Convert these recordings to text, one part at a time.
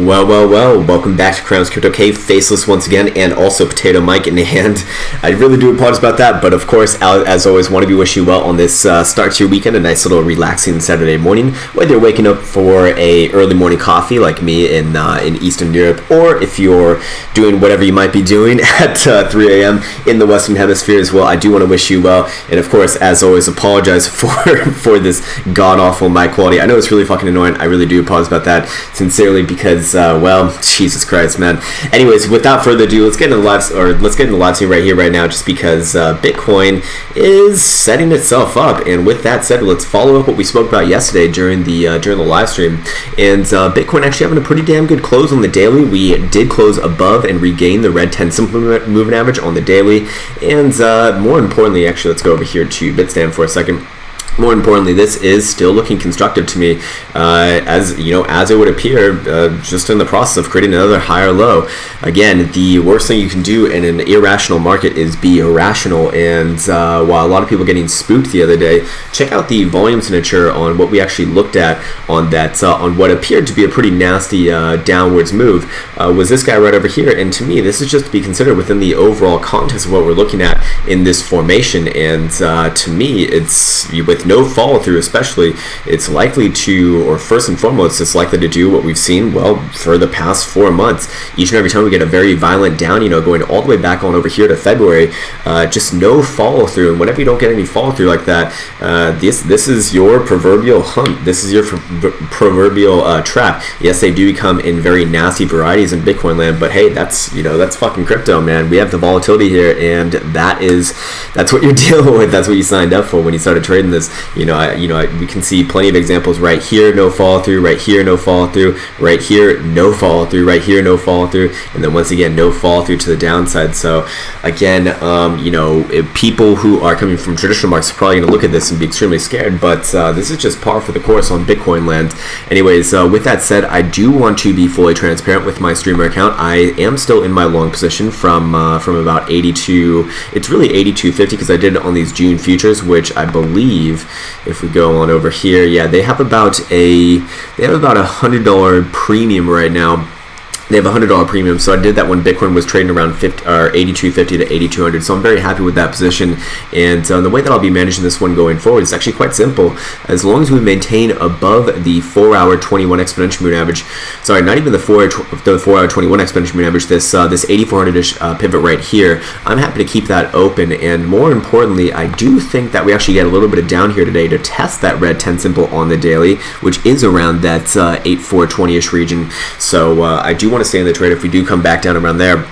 Well, welcome back to Krown's Crypto Cave, Faceless once again, and also Potato Mike in the hand. I really do apologize about that, but of course, as always, want to wish you well on this start to your weekend, a nice little relaxing Saturday morning, whether you're waking up for a early morning coffee like me in Eastern Europe, or if you're doing whatever you might be doing at 3 a.m. in the Western Hemisphere as well. I do want to wish you well, and of course, as always, apologize for this god-awful mic quality. I know it's really fucking annoying. I really do apologize about that, sincerely, because Jesus Christ, man. Anyways, without further ado, let's get into the live stream right here, right now, just because Bitcoin is setting itself up. And with that said, let's follow up what we spoke about yesterday during the live stream. And Bitcoin actually having a pretty damn good close on the daily. We did close above and regain the red 10 simple moving average on the daily. And more importantly, actually, let's go over here to Bitstamp for a second. More importantly, this is still looking constructive to me, as it would appear, just in the process of creating another higher low. Again, the worst thing you can do in an irrational market is be irrational. And while a lot of people getting spooked the other day, check out the volume signature on what we actually looked at on that, on what appeared to be a pretty nasty downwards move. Was this guy right over here? And to me, this is just to be considered within the overall context of what we're looking at in this formation. And to me, it's with no follow through, especially, it's likely to, or first and foremost, it's likely to do what we've seen, well, for the past 4 months. Each and every time we get a very violent down, going all the way back on over here to February, just no follow through. And whenever you don't get any follow through like that, this is your proverbial hunt. This is your proverbial trap. Yes, they do come in very nasty varieties in Bitcoin land, but hey, that's fucking crypto, man. We have the volatility here, and that's what you're dealing with. That's what you signed up for when you started trading this. We can see plenty of examples right here, no follow through, right here, no follow through, right here, no follow through, right here, no follow through, and then once again, no follow through to the downside. So again, people who are coming from traditional markets are probably going to look at this and be extremely scared, but this is just par for the course on Bitcoin land. Anyways, with that said, I do want to be fully transparent with my streamer account. I am still in my long position from about 82. It's really 82.50 because I did it on these June futures, which I believe, if we go on over here, yeah, they have about a $100 premium right now. They have a $100 premium, so I did that when Bitcoin was trading around 82.50 to 8,200. So I'm very happy with that position. And the way that I'll be managing this one going forward is actually quite simple. As long as we maintain above the 4-hour 21 exponential moving average, sorry, not even the 4-hour 21 exponential moving average, this 8,400-ish pivot right here, I'm happy to keep that open. And more importantly, I do think that we actually get a little bit of down here today to test that red 10 symbol on the daily, which is around that 8,420-ish region. So I do want to stay in the trade. If we do come back down around there,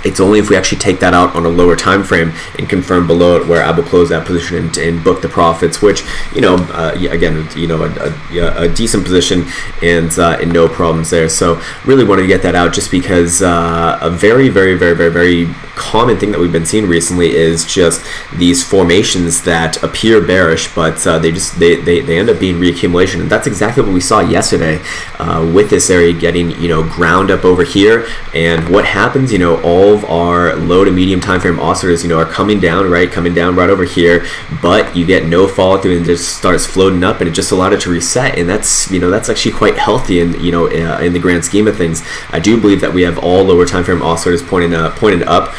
it's only if we actually take that out on a lower time frame and confirm below it where I will close that position and book the profits, which, again, a decent position and no problems there. So really wanted to get that out just because a very, very, very, very, very common thing that we've been seeing recently is just these formations that appear bearish, but they end up being reaccumulation. And that's exactly what we saw yesterday with this area getting, ground up over here. And what happens, all of our low to medium time frame oscillators, are coming down right over here, but you get no follow through and it just starts floating up, and it just allowed it to reset. And that's actually quite healthy in the grand scheme of things. I do believe that we have all lower time frame oscillators pointed up.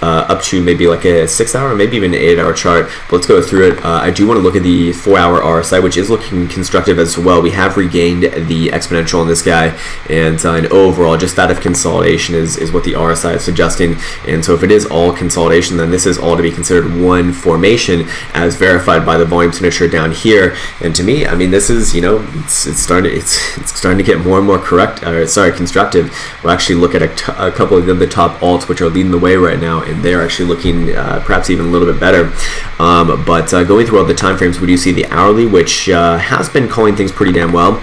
Up to maybe like a 6-hour, maybe even an 8-hour chart. But let's go through it. I do want to look at the 4-hour RSI, which is looking constructive as well. We have regained the exponential on this guy, and overall, just that of consolidation is what the RSI is suggesting. And so if it is all consolidation, then this is all to be considered one formation, as verified by the volume signature down here. And to me, I mean, this is it's starting to get more and more constructive. We'll actually look at a couple of the top alts which are leading the way right now, and they're actually looking perhaps even a little bit better. But going through all the time frames, we do see the hourly, which has been calling things pretty damn well,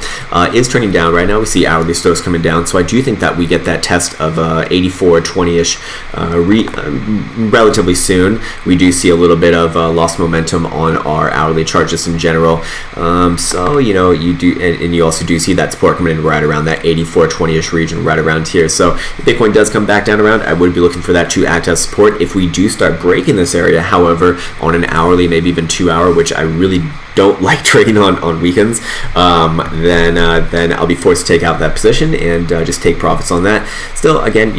is turning down right now. We see hourly stocks coming down, so I do think that we get that test of 84.20-ish relatively soon. We do see a little bit of lost momentum on our hourly chart just in general. So you do, and you also do see that support coming in right around that 84.20-ish region, right around here. So if Bitcoin does come back down around, I would be looking for that to act as support support if we do start breaking this area. However, on an hourly, maybe even 2 hour, which I really don't like trading on weekends, then I'll be forced to take out that position and just take profits on that. Still, again,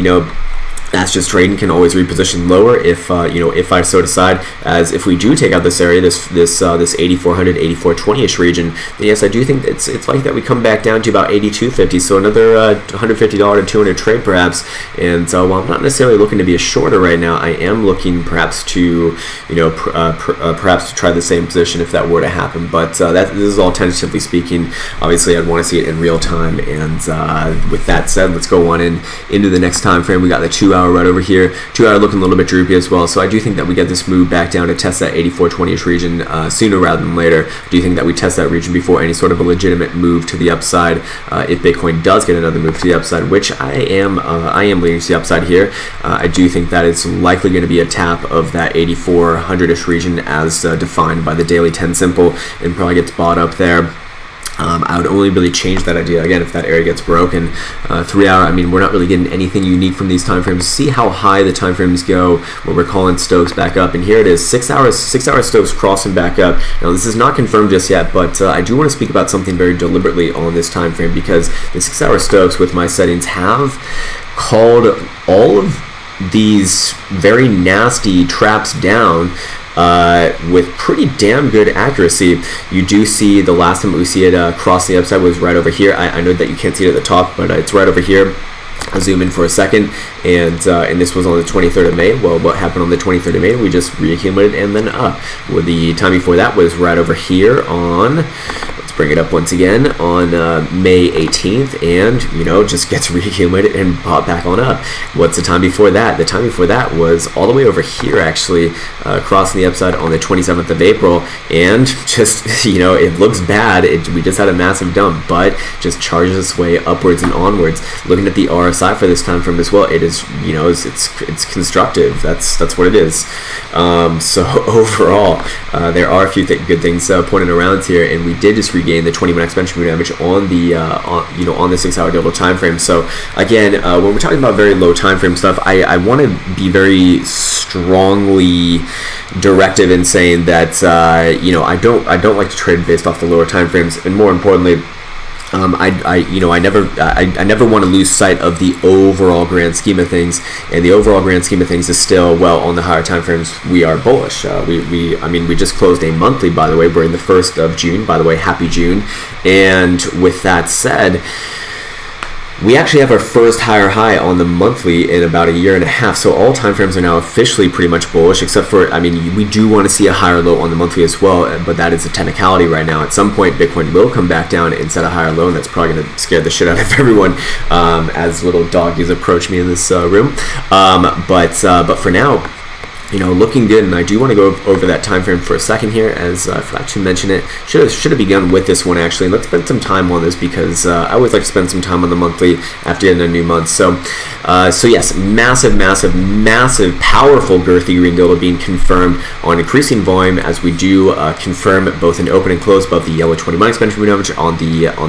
that's just trading, can always reposition lower if if I so decide. As if we do take out this area, this 8400, 8420-ish region, then yes, I do think it's like that we come back down to about 8250. So another $150 to 200 trade perhaps. And while I'm not necessarily looking to be a shorter right now, I am looking perhaps to perhaps to try the same position if that were to happen. But this is all tentatively speaking. Obviously, I'd want to see it in real time. And with that said, let's go on into the next time frame. We got the 2 hour right over here. 2 hour looking a little bit droopy as well. So I do think that we get this move back down to test that 8420-ish region sooner rather than later. I do think that we test that region before any sort of a legitimate move to the upside. If Bitcoin does get another move to the upside, which I am leaning to the upside here, I do think that it's likely going to be a tap of that 8400-ish region as defined by the daily 10 simple, and probably gets bought up there. I would only really change that idea again if that area gets broken. 3 hour, I mean, we're not really getting anything unique from these time frames. See how high the time frames go when we're calling Stokes back up, and here it is, 6 hours Stokes crossing back up. Now this is not confirmed just yet, but I do want to speak about something very deliberately on this time frame, because the 6 hour Stokes with my settings have called all of these very nasty traps down with pretty damn good accuracy. You do see the last time we see it cross the upside was right over here. I know that you can't see it at the top, but it's right over here. I'll zoom in for a second, and this was on the 23rd of May. Well, what happened on the 23rd of May? We just reaccumulated and then up. Well, the time before that was right over here on, let's bring it up once again, on May 18th, and just gets reaccumulated and popped back on up. What's the time before that? The time before that was all the way over here, actually, crossing the upside on the 27th of April, and just it looks bad. We just had a massive dump, but just charges its way upwards and onwards. Looking at the RSI for this time frame as well, it is it's constructive. That's what it is. So overall, there are a few good things pointing around here, and we did just regain the 20-minute exponential moving average on the on the 6 hour dildo time frame. So again, when we're talking about very low time frame stuff, I want to be very strongly directive in saying that I don't like to trade based off the lower time frames, and more importantly, I never want to lose sight of the overall grand scheme of things, and the overall grand scheme of things is still, well, on the higher time frames we are bullish. We just closed a monthly, by the way. We're in the 1st of June, by the way, happy June. And with that said, we actually have our first higher high on the monthly in about a year and a half. So all time frames are now officially pretty much bullish, except for, we do want to see a higher low on the monthly as well, but that is a technicality right now. At some point, Bitcoin will come back down and set a higher low, and that's probably going to scare the shit out of everyone as little doggies approach me in this room. But for now, looking good, and I do want to go over that time frame for a second here, as I forgot to mention it. Should have begun with this one, actually. Let's spend some time on this, because I always like to spend some time on the monthly after getting a new month. So yes, massive, powerful girthy green dildo being confirmed on increasing volume, as we do confirm both an open and close above the yellow 20-minute exponential moving average on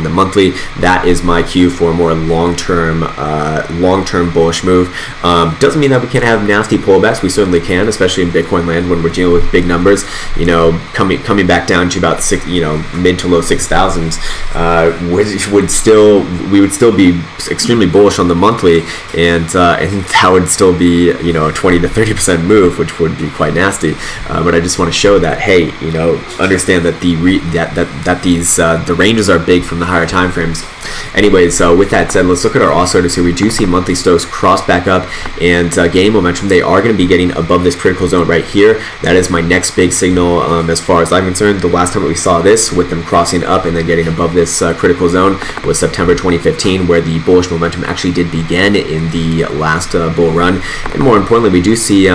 the monthly. That is my cue for a more long-term bullish move. Doesn't mean that we can't have nasty pullbacks. We certainly can, especially in Bitcoin land when we're dealing with big numbers. Coming back down to about mid to low 6,000s, we would still be extremely bullish on the monthly, and that would still be a 20 to 30% move, which would be quite nasty. But I just want to show that, hey, understand that the ranges are big from the higher time frames. Anyways, with that said, let's look at our oscillators here. We do see monthly Stokes cross back up and gain momentum. They are going to be getting above this critical zone right here. That is my next big signal as far as I'm concerned. The last time that we saw this with them crossing up and then getting above this critical zone was September 2015, where the bullish momentum actually did begin in the last bull run. And more importantly, we do see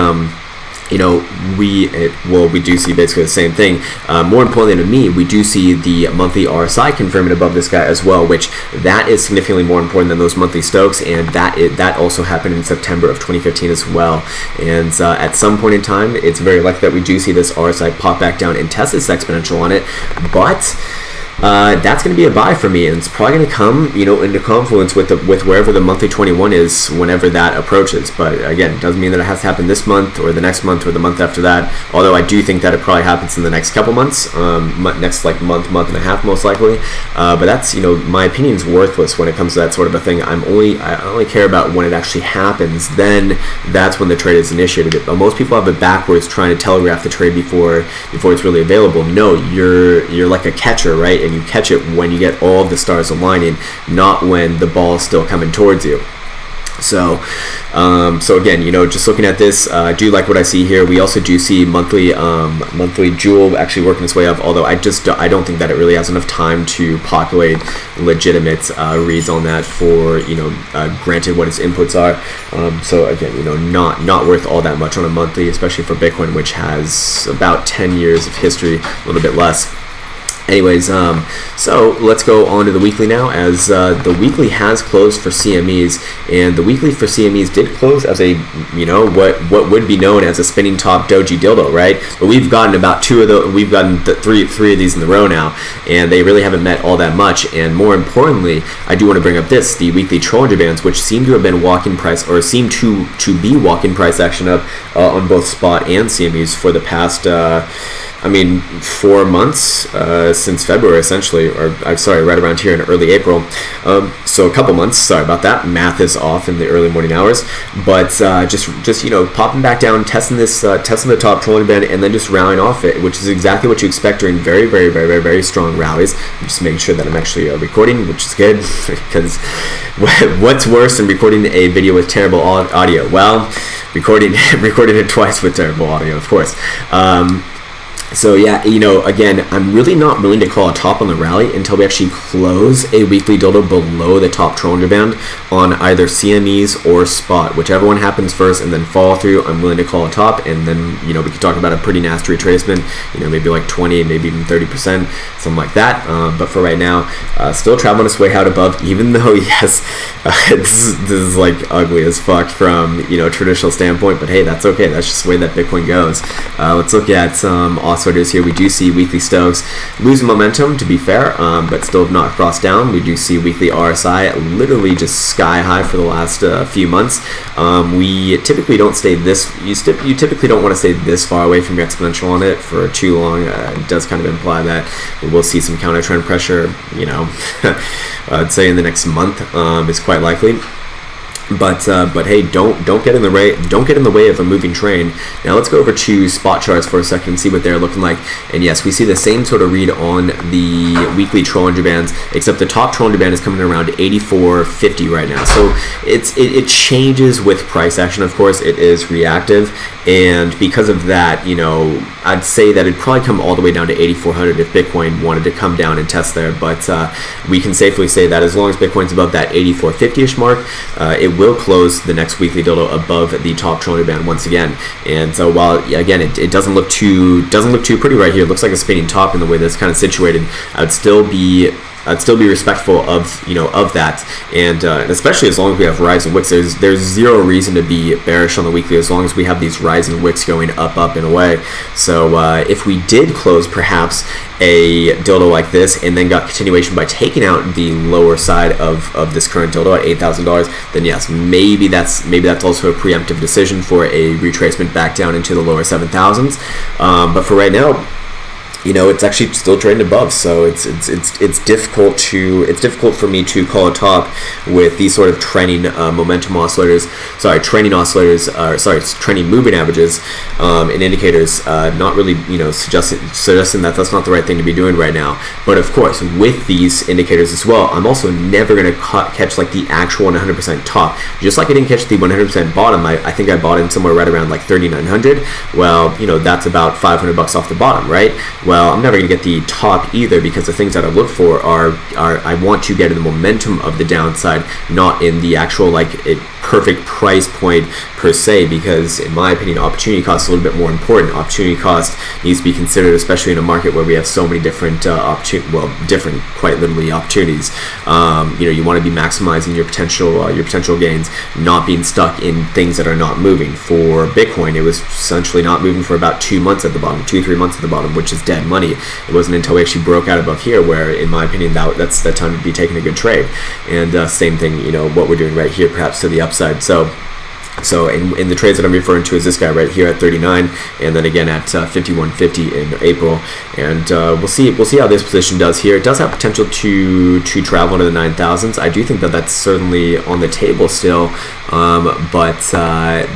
we do see basically the same thing. More importantly to me, we do see the monthly RSI confirming above this guy as well, which that is significantly more important than those monthly Stokes, and that also happened in September of 2015 as well. And at some point in time, it's very likely that we do see this RSI pop back down and test this exponential on it, but that's going to be a buy for me, and it's probably going to come, into confluence with wherever the monthly 21 is whenever that approaches. But again, it doesn't mean that it has to happen this month or the next month or the month after that. Although I do think that it probably happens in the next couple months, next like month and a half most likely. But that's my opinion's worthless when it comes to that sort of a thing. I only care about when it actually happens. Then that's when the trade is initiated. But most people have it backwards, trying to telegraph the trade before it's really available. No, you're like a catcher, right? And you catch it when you get all of the stars aligning, not when the ball is still coming towards you. So again, just looking at this, I do like what I see here. We also do see monthly Jewel actually working its way up, although I don't think that it really has enough time to populate legitimate reads on that for granted what its inputs are. So again, not worth all that much on a monthly, especially for Bitcoin, which has about 10 years of history, a little bit less. Anyways, so let's go on to the weekly now, as the weekly has closed for CMEs, and the weekly for CMEs did close as a, what would be known as a spinning top doji dildo, right? But we've gotten about three of these in a row now, and they really haven't met all that much. And more importantly, I do want to bring up the weekly Challenger bands, which seem to have been walking price, or seem to be walking price action up on both spot and CMEs for the past 4 months since February, essentially, or I'm sorry, right around here in early April. So a couple months. Sorry about that. Math is off in the early morning hours. But just popping back down, testing the top trolling band, and then just rallying off it, which is exactly what you expect during very, very, very, very, very strong rallies. I'm just making sure that I'm actually recording, which is good, because what's worse than recording a video with terrible audio? Well, recording it twice with terrible audio, of course. So yeah, again, I'm really not willing to call a top on the rally until we actually close a weekly dildo below the top Challenger band on either CMEs or spot. Whichever one happens first and then follow through, I'm willing to call a top, and then we could talk about a pretty nasty retracement, maybe like 20, maybe even 30%, something like that. But for right now, still traveling its way out above, even though yes, this is like ugly as fuck from a traditional standpoint. But hey, that's okay. That's just the way that Bitcoin goes. Let's look at some oscillators here. We do see weekly Stokes losing momentum, to be fair, but still have not crossed down. We do see weekly RSI literally just sky high for the last few months. We typically don't stay this. You typically don't want to stay this far away from your exponential on it for too long. It does kind of imply that we'll see some counter trend pressure. I'd say in the next month is quite likely. But hey, don't get in the way of a moving train. Now let's go over to spot charts for a second and see what they're looking like. And yes, we see the same sort of read on the weekly Challenger bands, except the top Challenger band is coming around 84.50 right now. So it changes with price action. Of course, it is reactive, and because of that, I'd say that it'd probably come all the way down to 8,400 if Bitcoin wanted to come down and test there. But we can safely say that as long as Bitcoin's above that 84.50ish mark, it will close the next weekly dildo above the top Challenger band once again. And so while again it doesn't look too pretty right here, it looks like a spinning top in the way that's kind of situated, I'd still be respectful of that, and especially as long as we have rising wicks. There's zero reason to be bearish on the weekly as long as we have these rising wicks going up in a way. So if we did close perhaps a dildo like this and then got continuation by taking out the lower side of this current dildo at $8,000, then yes, maybe that's also a preemptive decision for a retracement back down into the lower 7,000s. But for right now, it's actually still trading above, so it's difficult for me to call a top with these sort of trending momentum oscillators. Trending moving averages and indicators. Not really, suggesting that that's not the right thing to be doing right now. But of course, with these indicators as well, I'm also never going to catch like the actual 100% top. Just like I didn't catch the 100% bottom. I think I bought in somewhere right around like 3,900. Well, that's about $500 off the bottom, right? Well, I'm never going to get the top either, because the things that I look for are I want to get in the momentum of the downside, not in the actual like a perfect price point, per se, because in my opinion, opportunity cost is a little bit more important. Opportunity cost needs to be considered, especially in a market where we have so many different different, quite literally, opportunities. You want to be maximizing your potential gains, not being stuck in things that are not moving. For Bitcoin, it was essentially not moving for about 2 months at the bottom, 2-3 months at the bottom, which is dead money. It wasn't until we actually broke out above here where, in my opinion, that's the time to be taking a good trade. And same thing, what we're doing right here, perhaps to the upside. So in the trades that I'm referring to is this guy right here at 39, and then again at 51.50 in April, and we'll see how this position does here. It does have potential to travel into the 9,000s. I do think that that's certainly on the table still, but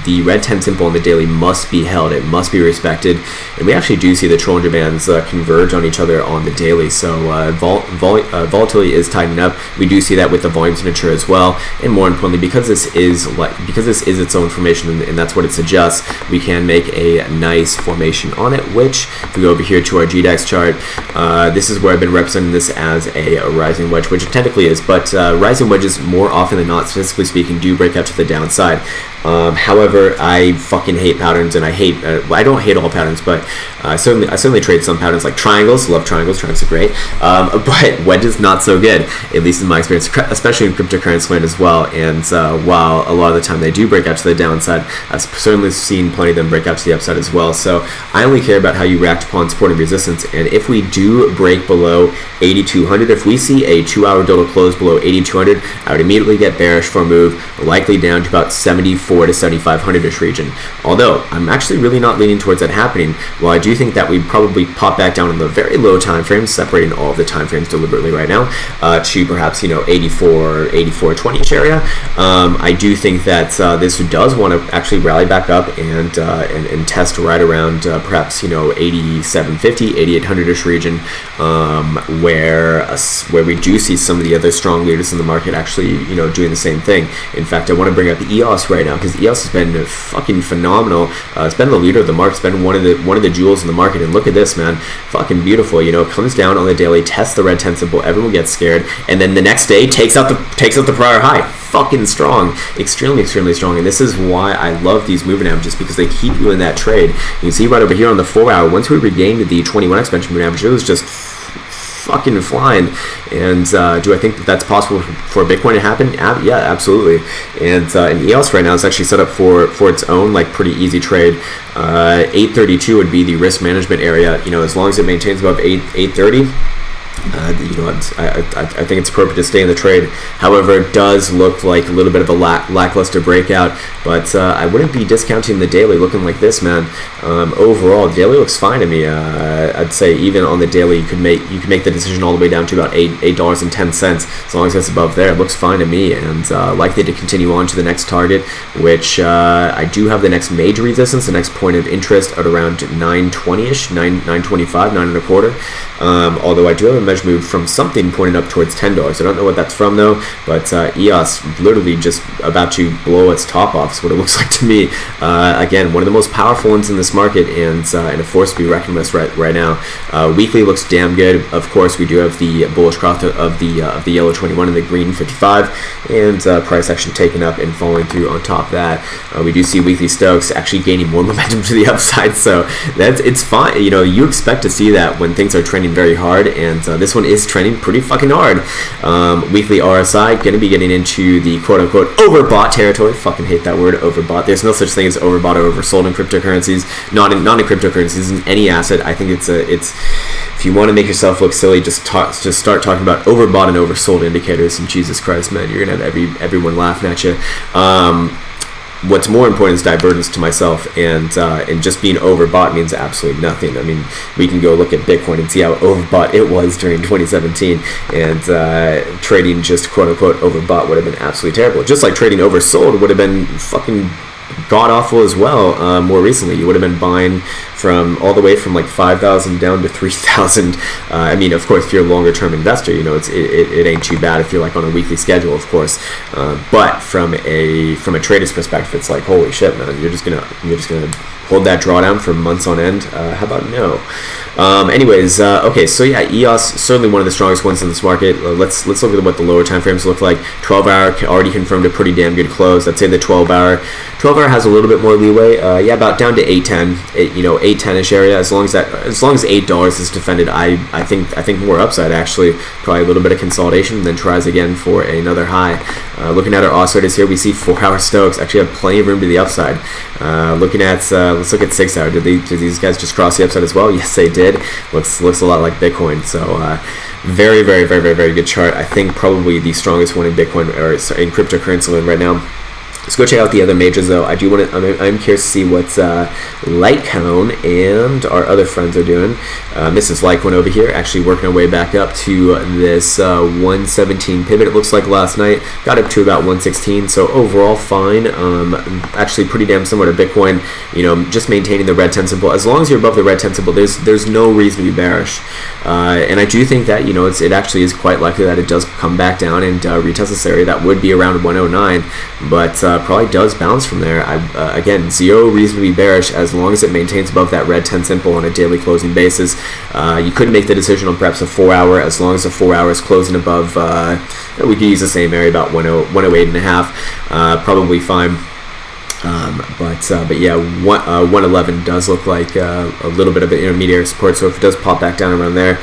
the red 10 symbol on the daily must be held. It must be respected, and we actually do see the Bollinger Bands converge on each other on the daily. So volatility is tightening up. We do see that with the volume signature as well, and more importantly, because this is its own formation, and that's what it suggests, we can make a nice formation on it, which, if we go over here to our GDAX chart, this is where I've been representing this as a rising wedge, which it technically is, but rising wedges, more often than not, statistically speaking, do break out to the downside. However, I fucking hate patterns, and I don't hate all patterns, but I certainly trade some patterns, like triangles. Love triangles. Triangles are great, but wedges not so good, at least in my experience, especially in cryptocurrency land as well. And while a lot of the time they do break out to the downside, I've certainly seen plenty of them break out to the upside as well. So I only care about how you react upon support and resistance, and if we do break below 8,200, if we see a 2-hour dodo close below 8,200, I would immediately get bearish for a move, likely down to about 74 to 7,500-ish region. Although I'm actually really not leaning towards that happening. While I do think that we probably pop back down in the very low time frames, separating all of the time frames deliberately right now, to perhaps 84-20ish area. I do think that this does want to actually rally back up and test right around perhaps 8750, 8800-ish region, where we do see some of the other strong leaders in the market actually doing the same thing. In fact, I want to bring up EOS right now, because EOS has been fucking phenomenal. It's been the leader of the market. It's been one of the jewels in the market. And look at this, man, fucking beautiful. It comes down on the daily, tests the red 10 symbol, everyone gets scared, and then the next day takes out the prior high. Fucking strong, extremely strong. And this is why I love these moving averages, because they keep you in that trade. You can see right over here on the 4-hour, once we regained the 21x bench moving average, it was just fucking flying. And do I think that that's possible for Bitcoin to happen? Yeah, absolutely. And EOS right now is actually set up for its own pretty easy trade. 832 would be the risk management area. As long as it maintains above 830. I think it's appropriate to stay in the trade. However, it does look like a little bit of a lackluster breakout, but I wouldn't be discounting the daily looking like this, man. Overall, the daily looks fine to me. I'd say even on the daily, you could make the decision all the way down to about $8.10. As long as it's above there, it looks fine to me, and likely to continue on to the next target, which I do have the next major resistance, the next point of interest at around 920ish, 925, 9.25. Although I do have a measure move from something pointing up towards $10. I don't know what that's from though, but EOS literally just about to blow its top off is what it looks like to me. Again, one of the most powerful ones in this market, and a force to be reckoned with right now. Weekly looks damn good. Of course, we do have the bullish cross of the yellow 21 and the green 55, and price action taken up and following through on top of that. We do see weekly Stokes actually gaining more momentum to the upside, so it's fine. You expect to see that when things are trending very hard, and this one is trending pretty fucking hard. Weekly RSI going to be getting into the quote-unquote overbought territory. Fucking hate that word, overbought. There's no such thing as overbought or oversold in cryptocurrencies. Not in cryptocurrencies, in any asset. I think it's if you want to make yourself look silly, just start talking about overbought and oversold indicators, and Jesus Christ, man, you're gonna have everyone laughing at you. What's more important is divergence to myself, and just being overbought means absolutely nothing. I mean, we can go look at Bitcoin and see how overbought it was during 2017, and trading just quote-unquote overbought would have been absolutely terrible. Just like trading oversold would have been fucking god-awful as well. More recently, you would have been buying from all the way from 5,000 down to 3,000. I mean, of course, if you're a longer-term investor, it ain't too bad if you're on a weekly schedule, of course. But from a trader's perspective, it's like, holy shit, man, you're just gonna hold that drawdown for months on end. How about no? Anyways, okay, so yeah, EOS certainly one of the strongest ones in this market. Let's look at what the lower time frames look like. 12-hour already confirmed a pretty damn good close. I'd say the 12-hour 12-hour has a little bit more leeway. Yeah, about down to 810, 810ish area. As long as $8 is defended, I think more upside actually. Probably a little bit of consolidation, then tries again for another high. Looking at our oscillators here, we see 4-hour Stochs actually have plenty of room to the upside. Looking at let's look at 6-hour. Did these guys just cross the upside as well? Yes, they did. Looks a lot like Bitcoin. So very, very, very, very, very good chart. I think probably the strongest one in Bitcoin or in cryptocurrency land right now. Let's go check out the other majors though. I'm curious to see what Litecoin and our other friends are doing. Mrs. Litecoin over here actually working our way back up to this 117 pivot. It looks like last night got up to about 116. So overall fine. Actually pretty damn similar to Bitcoin. Just maintaining the red 10 symbol. As long as you're above the red 10 symbol, there's no reason to be bearish. And I do think that it actually is quite likely that it does come back down and retest this area. That would be around 109, but probably does bounce from there. Again, zero reason to be bearish as long as it maintains above that red 10 simple on a daily closing basis. You could make the decision on perhaps a 4-hour as long as the 4 hours closing above. We could use the same area about 108 and a half. Probably fine. But yeah, 111 does look like a little bit of an intermediate support. So if it does pop back down around there,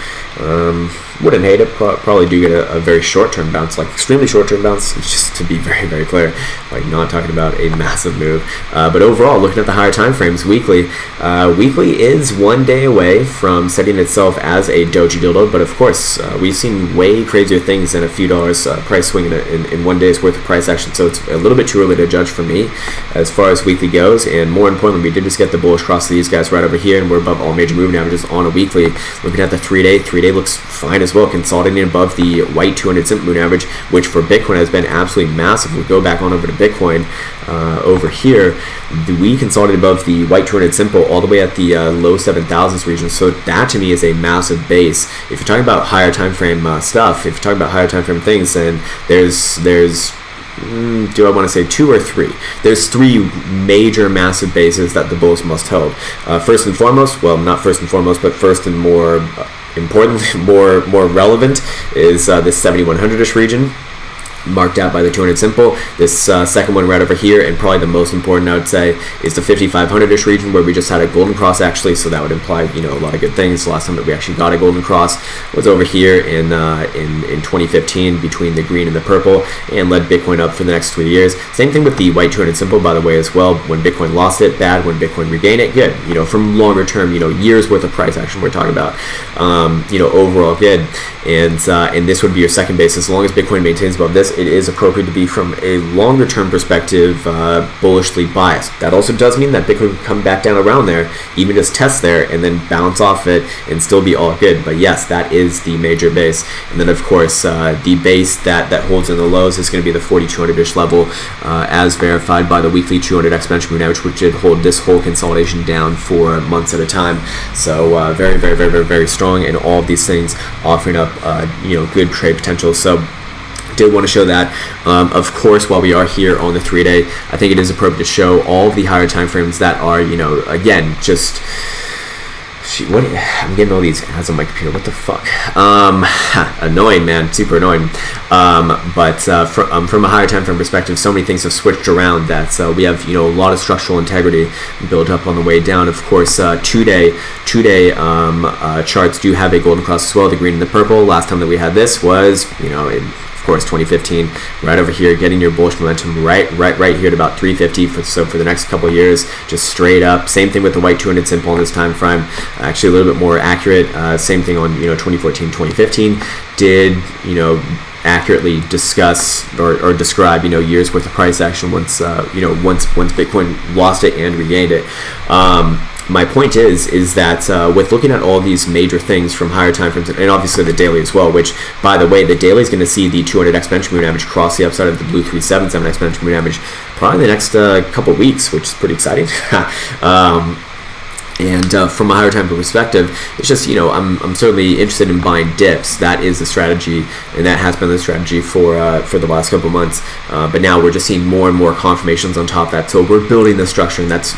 wouldn't hate it. Probably do get a very short-term bounce, like extremely short-term bounce. Just to be very, very clear, like not talking about a massive move. But overall, looking at the higher time frames, weekly is 1 day away from setting itself as a doji dildo. But of course, we've seen way crazier things than a few dollars price swing in 1 day's worth of price action. So it's a little bit too early to judge for me as far as weekly goes. And more importantly, we did just get the bullish cross of these guys right over here, and we're above all major moving averages on a weekly. Looking at the 3-day looks fine as well, consolidating above the white 200 simple moving average, which for Bitcoin has been absolutely massive. We go back on over to Bitcoin over here, we consolidated above the white 200 simple all the way at the low 7,000s region. So that to me is a massive base. If you're talking about higher time frame stuff, if you're talking about higher time frame things, then there's do I want to say 2 or 3? There's 3 major massive bases that the bulls must hold. First and foremost, well, not first and foremost, but first and more important, more relevant is this 7100-ish region, marked out by the 200 simple. This second one right over here, and probably the most important I would say, is the 5500-ish region, where we just had a golden cross actually, so that would imply a lot of good things. The last time that we actually got a golden cross was over here in 2015 between the green and the purple, and led Bitcoin up for the next 3 years. Same thing with the white 200 simple, by the way, as well. When Bitcoin lost it, bad. When Bitcoin regained it, good. From longer term, years worth of price action we're talking about. Overall good. And this would be your second base. As long as Bitcoin maintains above this, it is appropriate to be, from a longer term perspective, bullishly biased. That also does mean that Bitcoin can come back down around there, even just test there, and then bounce off it and still be all good. But yes, that is the major base. And then of course, the base that holds in the lows is going to be the 4200-ish level, as verified by the weekly 200 exponential moving average, which did hold this whole consolidation down for months at a time. So very, very, very, very, very strong, and all of these things offering up good trade potential. So did want to show that. Of course, while we are here on the 3-day, I think it is appropriate to show all of the higher time frames that are, again, just I'm getting all these ads on my computer. What the fuck? Annoying, man. Super annoying. But from a higher time frame perspective, so many things have switched around that we have a lot of structural integrity built up on the way down. Of course, 2-day charts do have a golden cross as well, the green and the purple. Last time that we had this was of course 2015, right over here, getting your bullish momentum right here at about 350 for the next couple of years, just straight up. Same thing with the white 200 simple on this time frame, actually a little bit more accurate. Same thing on 2014, 2015, did accurately discuss or describe years worth of price action once Bitcoin lost it and regained it. My point is that with looking at all these major things from higher time frames, and obviously the daily as well, which, by the way, the daily is going to see the 200 exponential moving average cross the upside of the blue 377 exponential moving average probably in the next couple weeks, which is pretty exciting. And from a higher time perspective, it's just, I'm certainly interested in buying dips. That is the strategy, and that has been the strategy for the last couple months. But now we're just seeing more and more confirmations on top of that. So we're building the structure, and that's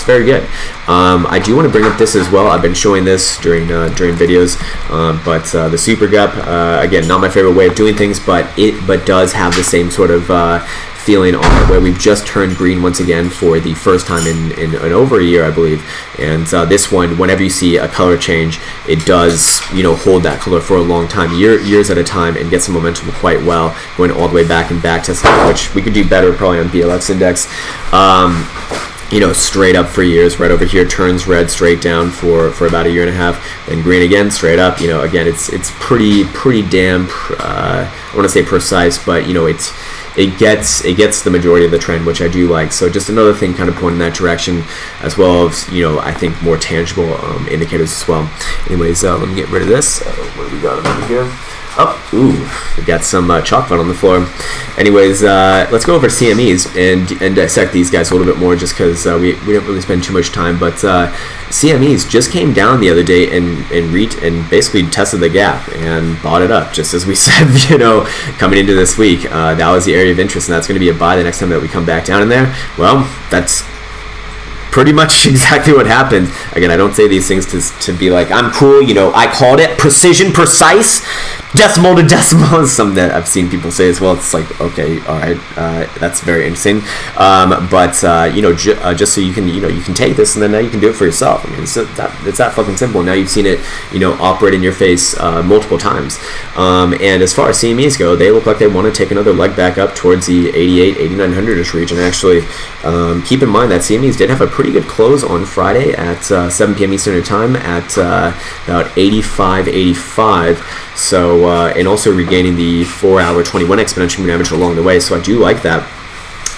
very good. I do want to bring up this as well. I've been showing this during videos, but the super gup, again, not my favorite way of doing things, but it does have the same sort of feeling on it, where we've just turned green once again for the first time in over a year, I believe. And this one, whenever you see a color change, it does, hold that color for a long time, years at a time, and get some momentum quite well, going all the way back and back testing, which we could do better probably on BLX index. Straight up for years. Right over here turns red straight down for about a year and a half, then green again, straight up. Again, it's pretty damn, I want to say precise, but it gets the majority of the trend, which I do like. So just another thing kind of pointing in that direction, as well as, I think more tangible indicators as well. Anyways, let me get rid of this. What do we got over here? We got some chocolate on the floor. Anyways, let's go over CMEs and dissect these guys a little bit more, just because we didn't really spend too much time. But CMEs just came down the other day and basically tested the gap and bought it up, just as we said, coming into this week. That was the area of interest, and that's going to be a buy the next time that we come back down in there. Well, that's pretty much exactly what happened. Again, I don't say these things to be like, I'm cool, I called it precision, precise, decimal to decimal, is something that I've seen people say as well. It's like, okay, all right, that's very interesting. Just so you can take this, and then now you can do it for yourself. I mean, it's that fucking simple. Now you've seen it, operate in your face multiple times. And as far as CMEs go, they look like they want to take another leg back up towards the 88, 8900-ish region. Actually, keep in mind that CMEs did have a pretty good close on Friday at 7 p.m. Eastern Time at about 85. So, and also regaining the 4-hour 21 exponential moving average along the way. So I do like that.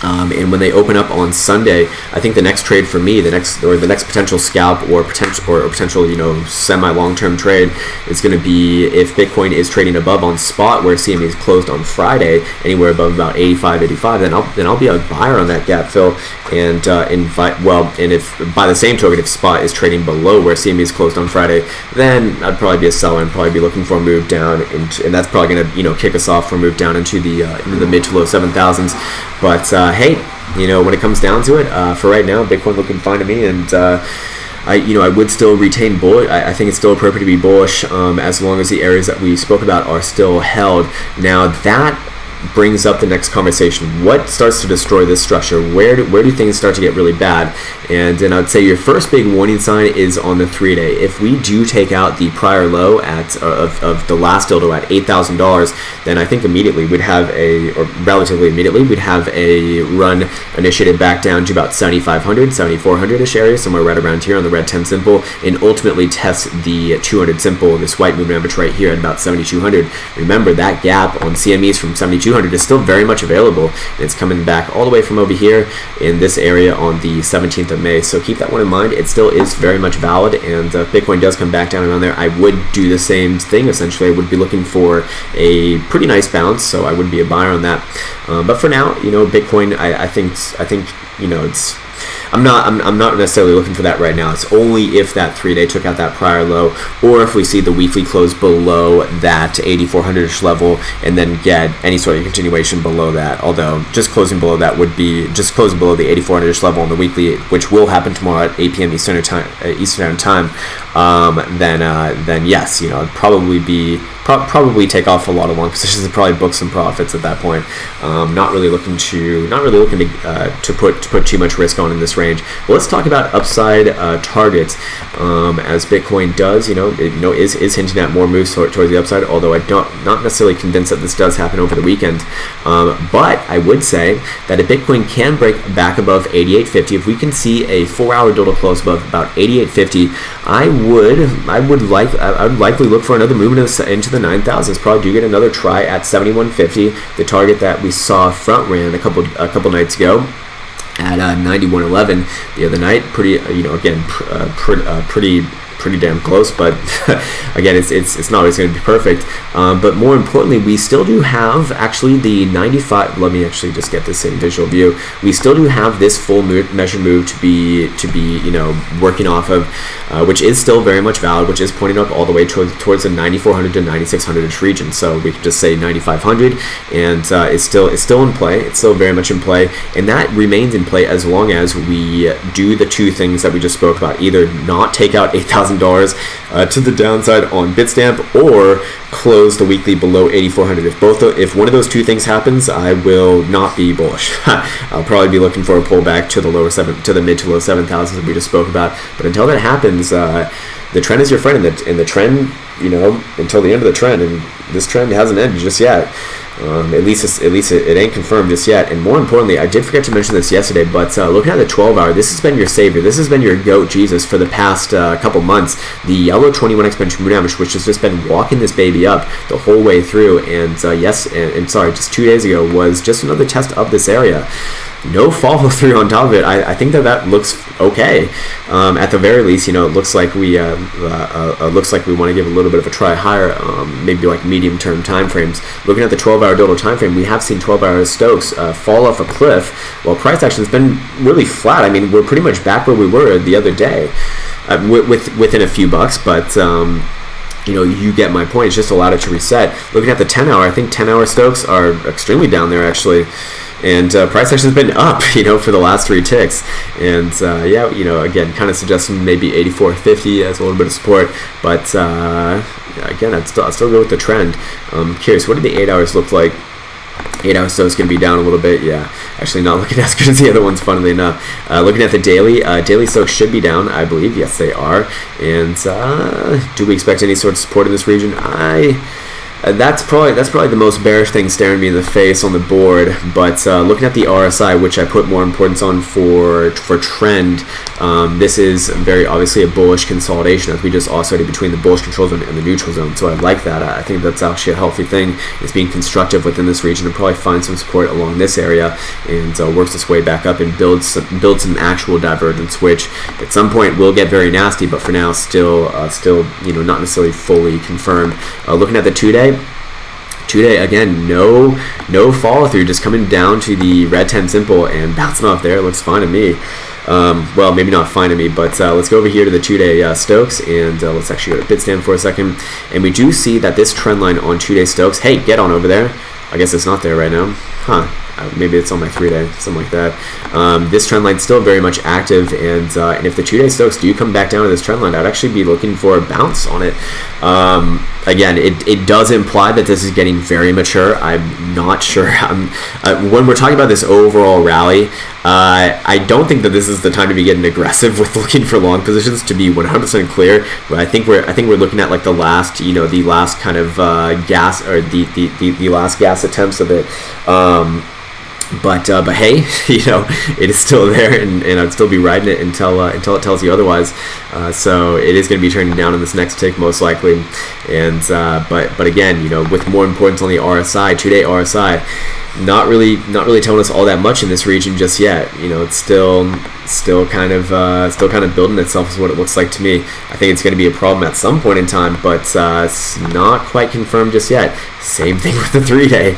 And when they open up on Sunday, I think the next trade for me, the next potential scalp or potential semi-long-term trade is going to be if Bitcoin is trading above on spot where CME is closed on Friday, anywhere above about 85, then I'll be a buyer on that gap fill, and if by the same token, if spot is trading below where CME is closed on Friday, then I'd probably be a seller and probably be looking for a move down, and that's probably going to kick us off for a move down into the mid to low 7,000s. But hey, when it comes down to it, for right now, Bitcoin looking fine to me, and I would still retain bullish. I think it's still appropriate to be bullish as long as the areas that we spoke about are still held. Now that brings up the next conversation. What starts to destroy this structure? Where do things start to get really bad? And then I'd say your first big warning sign is on the 3-day. If we do take out the prior low of the last dildo at $8,000, then I think immediately relatively immediately we'd have a run initiated back down to about 7,500, 7,400-ish area, somewhere right around here on the red 10 simple, and ultimately test the 200 simple, this white moving average right here at about 7,200. Remember, that gap on CMEs from 7,200 is still very much available, and it's coming back all the way from over here in this area on the 17th of May. So keep that one in mind. It still is very much valid, and if Bitcoin does come back down around there, I would do the same thing. Essentially, I would be looking for a pretty nice bounce, so I would be a buyer on that. But for now, Bitcoin, I think it's. I'm not necessarily looking for that right now. It's only if that 3-day took out that prior low, or if we see the weekly close below that 8,400-ish level and then get any sort of continuation below that. Although just closing below that would be just closing below the 8,400-ish level on the weekly, which will happen tomorrow at 8 p.m. Eastern time. Then yes, I'd probably take off a lot of long positions and probably book some profits at that point. Not really looking to put too much risk on in this range. But let's talk about upside targets. As Bitcoin does, is hinting at more moves towards the upside. Although I'm not necessarily convinced that this does happen over the weekend. But I would say that if Bitcoin can break back above 88.50, if we can see a 4-hour dildo close above about 88.50, I would likely look for another movement into the 9,000s. Probably do get another try at 71.50, the target that we saw front ran a couple nights ago at 91.11 the other night. Pretty damn close, but again, it's not always going to be perfect. But more importantly, we still do have actually the 95. Let me actually just get this in visual view. We still do have this full measure move to be working off of, which is still very much valid, which is pointing up all the way towards the 9,400 to 9,600-ish region. So we could just say 9,500, and it's still in play. It's still very much in play, and that remains in play as long as we do the two things that we just spoke about: either not take out 8,000 $8,000 to the downside on Bitstamp, or close the weekly below 8,400. If one of those two things happens, I will not be bullish. I'll probably be looking for a pullback to the mid to low 7,000s that we just spoke about. But until that happens, the trend is your friend, and the trend, until the end of the trend, and this trend hasn't ended just yet. At least it ain't confirmed just yet. And more importantly, I did forget to mention this yesterday, but looking at the 12-hour, this has been your savior. This has been your goat Jesus for the past couple months. The yellow 21 exponential moving average, which has just been walking this baby up the whole way through. And just 2 days ago was just another test of this area. No follow through on top of it. I think that looks okay. At the very least, it looks like we want to give a little bit of a try higher, maybe like medium term time frames. Looking at the 12-hour dodo time frame, we have seen 12-hour Stokes fall off a cliff, while price action has been really flat. I mean, we're pretty much back where we were the other day, within a few bucks, but. You get my point. It's just allowed it to reset. Looking at the 10-hour, I think 10-hour Stokes are extremely down there, actually. And price action has been up, for the last 3 ticks. And, again, kind of suggesting maybe 84.50 as a little bit of support. But, again, I'd still go with the trend. Curious, what do the 8 hours look like? 8 hours Stokes going to be down a little bit. Yeah, actually not looking as good as the other ones, funnily enough. Looking at the daily Stokes should be down, I believe. Yes, they are. And do we expect any sort of support in this region? That's probably the most bearish thing staring me in the face on the board. But looking at the RSI, which I put more importance on for trend, this is very obviously a bullish consolidation, as we just oscillated between the bullish control zone and the neutral zone. So I like that. I think that's actually a healthy thing. It's being constructive within this region, and probably find some support along this area, and works its way back up and builds some actual divergence, which at some point will get very nasty. But for now, still not necessarily fully confirmed. Looking at the 2-day. 2-day, again, no follow through, just coming down to the red 10 simple and bouncing off there. It looks fine to me. Well, maybe not fine to me, but let's go over here to the 2-day Stokes, and let's actually go to Bitstamp for a second. And we do see that this trend line on 2-day Stokes, hey, get on over there. I guess it's not there right now. Maybe it's on my 3-day, something like that. This trend line still very much active, and if the 2-day Stokes do come back down to this trend line, I'd actually be looking for a bounce on it. Again, it does imply that this is getting very mature. I'm not sure. When we're talking about this overall rally, I don't think that this is the time to be getting aggressive with looking for long positions. To be 100% clear, but I think we're looking at like the last kind of gas, or the last gas attempts of it. But hey, it is still there, and I'd still be riding it until it tells you otherwise. So it is going to be turning down in this next tick most likely. And but again, with more importance on the RSI, 2-day RSI, not really telling us all that much in this region just yet. It's still kind of building itself, is what it looks like to me. I think it's going to be a problem at some point in time, but it's not quite confirmed just yet. Same thing with the 3-day.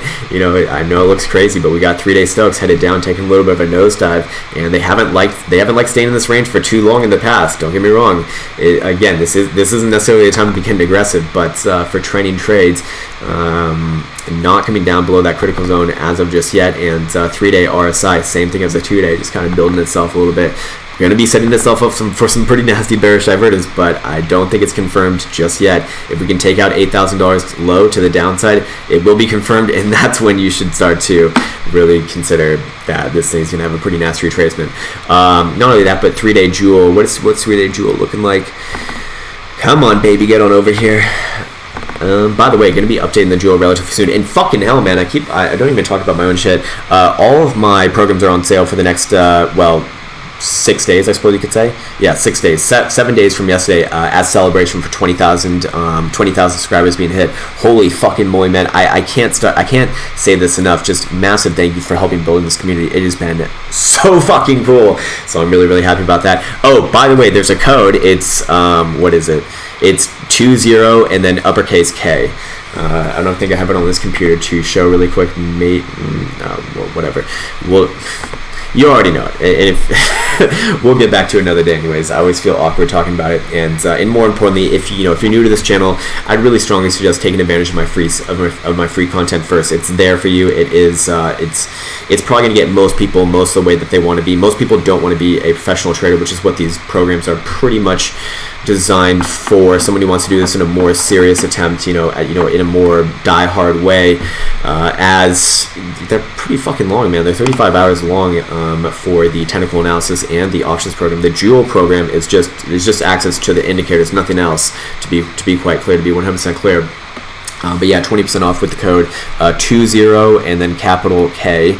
I know it looks crazy, but we got 3-day Stokes headed down, taking a little bit of a nosedive, and they haven't liked staying in this range for too long in the past. Don't get me wrong. Again, this isn't necessarily a time to be getting aggressive, but for training trades, not coming down below that critical zone as of just yet. And 3-day RSI, same thing as the 2-day, just kind of building itself a little bit. We're going to be setting itself up for some pretty nasty bearish divergence, but I don't think it's confirmed just yet. If we can take out $8,000 low to the downside, it will be confirmed, and that's when you should start to really consider that this thing's going to have a pretty nasty retracement. Not only that, but 3-day Jewel. What's 3-day Jewel looking like? Come on, baby, get on over here. By the way, going to be updating the Jewel relatively soon. And fucking hell, man, I don't even talk about my own shit. All of my programs are on sale for the next, 6 days, I suppose you could say. Yeah, 6 days. 7 days from yesterday, as celebration for 20,000 subscribers being hit. Holy fucking moly, man. I can't say this enough. Just massive thank you for helping building this community. It has been so fucking cool. So I'm really, really happy about that. Oh, by the way, there's a code. It's, what is it? It's 20 and then uppercase K. I don't think I have it on this computer to show really quick. Whatever. You already know it, and if we'll get back to it another day. Anyways, I always feel awkward talking about it, and more importantly, if you're new to this channel, I'd really strongly suggest taking advantage of my free content first. It's there for you. It is it's probably going to get most people most of the way that they want to be. Most people don't want to be a professional trader, which is what these programs are pretty much designed for. Somebody who wants to do this in a more serious attempt, in a more die-hard way, as they're pretty fucking long, man. They're 35 hours long for the technical analysis and the options program. The Jewel program is just access to the indicators, nothing else. To be quite clear, to be 100% clear. But yeah, 20% off with the code 20 and then capital K.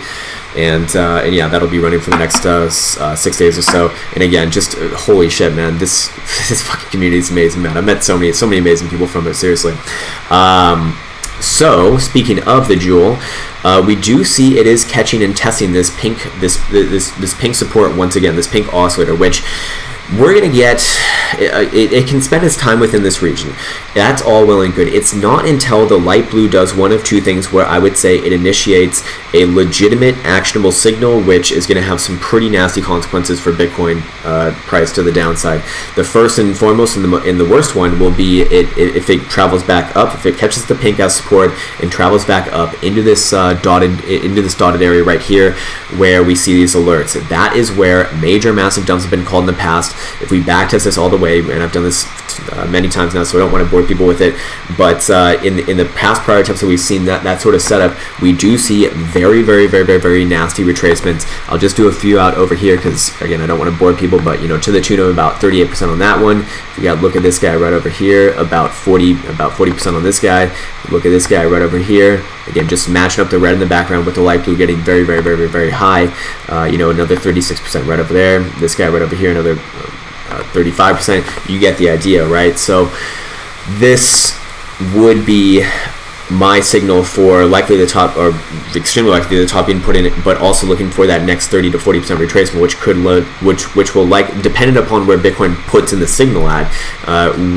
And yeah, that'll be running for the next 6 days or so. And again, just holy shit, man, this fucking community is amazing, man. I've met so many amazing people from it, seriously. So speaking of the Jewel, we do see it is catching and testing this pink support once again, this pink oscillator, which we're going to get. It can spend its time within this region. That's all well and good. It's not until the light blue does one of two things where I would say it initiates a legitimate actionable signal, which is going to have some pretty nasty consequences for Bitcoin price to the downside. The first and foremost, and the worst one, will be if it travels back up, if it catches the pink as support and travels back up into this dotted area right here, where we see these alerts. That is where major massive dumps have been called in the past. If we backtest this all the way, and I've done this many times now, so I don't want to bore people with it, but in the past prior attempts that we've seen that sort of setup, we do see very, very, very, very, very nasty retracements. I'll just do a few out over here because, again, I don't want to bore people, but to the tune of about 38% on that one. If you got to look at this guy right over here, about 40% on this guy. Look at this guy right over here. Again, just matching up the red in the background with the light blue getting very, very, very, very, very high. Another 36% right over there. This guy right over here, another 35%. You get the idea, right? So this would be my signal for likely the top, or extremely likely the top being put in, but also looking for that next 30 to 40% retracement, which will, like, dependent upon where Bitcoin puts in the signal at,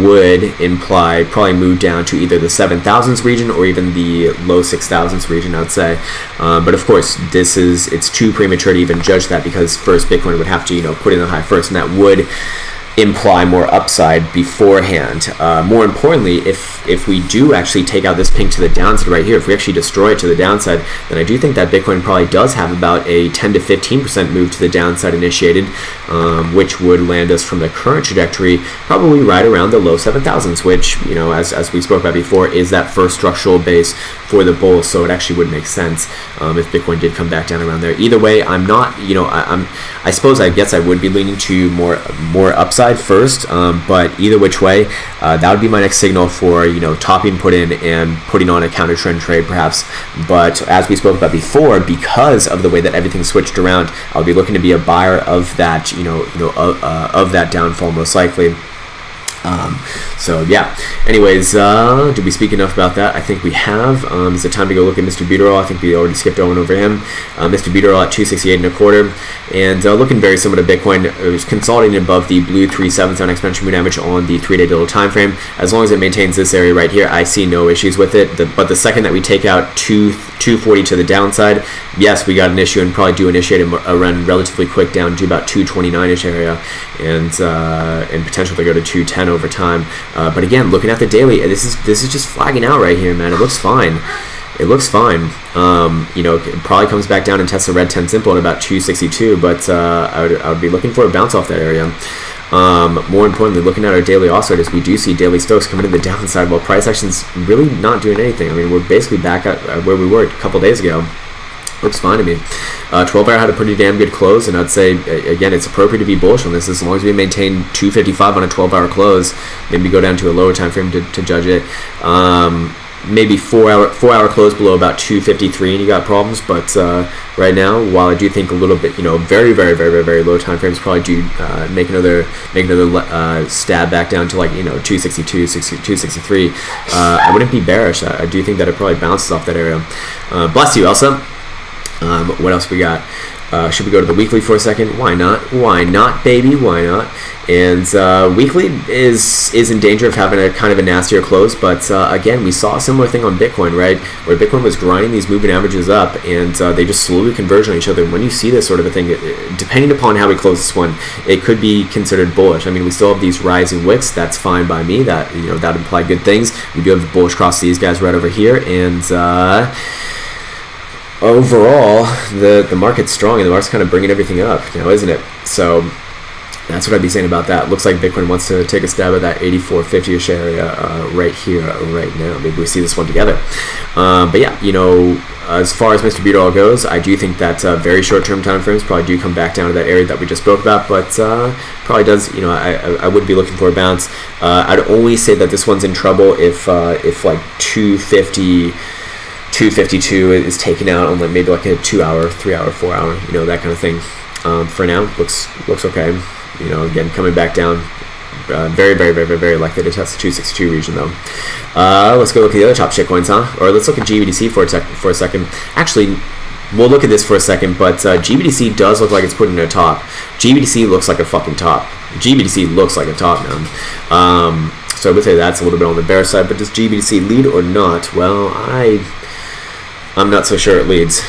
would imply probably move down to either the 7,000s region or even the low 6,000s region, I'd say. But of course, it's too premature to even judge that, because first Bitcoin would have to put in the high first, and that would imply more upside beforehand. More importantly, if we do actually take out this pink to the downside right here, if we actually destroy it to the downside, then I do think that Bitcoin probably does have about a 10 to 15% move to the downside initiated, which would land us from the current trajectory probably right around the low 7,000s, which, as we spoke about before, is that first structural base for the bull. So it actually would make sense if Bitcoin did come back down around there. Either way, I'm not, I guess I would be leaning to more upside first, but either which way, that would be my next signal for topping put in and putting on a counter trend trade perhaps. But as we spoke about before, because of the way that everything switched around, I'll be looking to be a buyer of that of that downfall most likely. So yeah, anyways, did we speak enough about that? I think we have. Is it time to go look at Mr. Buteral? I think we already skipped over him. Mr. Buteral at 268.25, and looking very similar to Bitcoin. It was consolidating above the blue 3/7 on exponential moving average on the 3-day daily time frame. As long as it maintains this area right here, I see no issues with it. But the second that we take out 240 to the downside, yes, we got an issue, and probably do initiate a run relatively quick down to about 229-ish area, and potential to go to 210 over time. But again, looking at the daily, this is just flagging out right here, man. It looks fine. It probably comes back down and tests the red 10 simple at about 262, but I would be looking for a bounce off that area. More importantly, looking at our daily oscillators, we do see daily Stokes coming to the downside while price action's really not doing anything. I mean, we're basically back at where we were a couple days ago. Looks fine to me. 12 hour had a pretty damn good close, and I'd say, again, it's appropriate to be bullish on this as long as we maintain 255 on a 12-hour close. Maybe go down to a lower time frame to judge it. Maybe 4-hour close below about 253 and you got problems, but right now, while I do think a little bit, very, very, very, very, very low time frames probably do make another stab back down to 262, 263. I wouldn't be bearish. I do think that it probably bounces off that area. Bless you, Elsa. What else we got? Should we go to the weekly for a second? Why not? Why not, baby? Why not? And weekly is in danger of having a kind of a nastier close, but again, we saw a similar thing on Bitcoin, right? Where Bitcoin was grinding these moving averages up, and they just slowly converge on each other. When you see this sort of a thing, depending upon how we close this one, it could be considered bullish. I mean, we still have these rising wicks. That's fine by me. That that imply good things. We do have the bullish cross these guys right over here, and overall, the market's strong, and the market's kind of bringing everything up now, isn't it? So that's what I'd be saying about that. Looks like Bitcoin wants to take a stab at that 84.50ish area right here, right now. Maybe we see this one together. But yeah, as far as Mr. Beatall goes, I do think that very short-term time frames probably do come back down to that area that we just spoke about, but probably does, I would be looking for a bounce. I'd only say that this one's in trouble if like 252 is taken out on like maybe like a 2 hour, 3 hour, 4 hour, that kind of thing. For now, looks okay. Again, coming back down, very, very, very, very, very likely to test the 262 region though. Let's go look at the other top shitcoins, huh? Or let's look at GBDC for a second. Actually, we'll look at this for a second, but GBDC does look like it's putting in a top. GBDC looks like a fucking top. GBDC looks like a top, man. So I would say that's a little bit on the bear side, but does GBDC lead or not? Well, I'm not so sure it leads.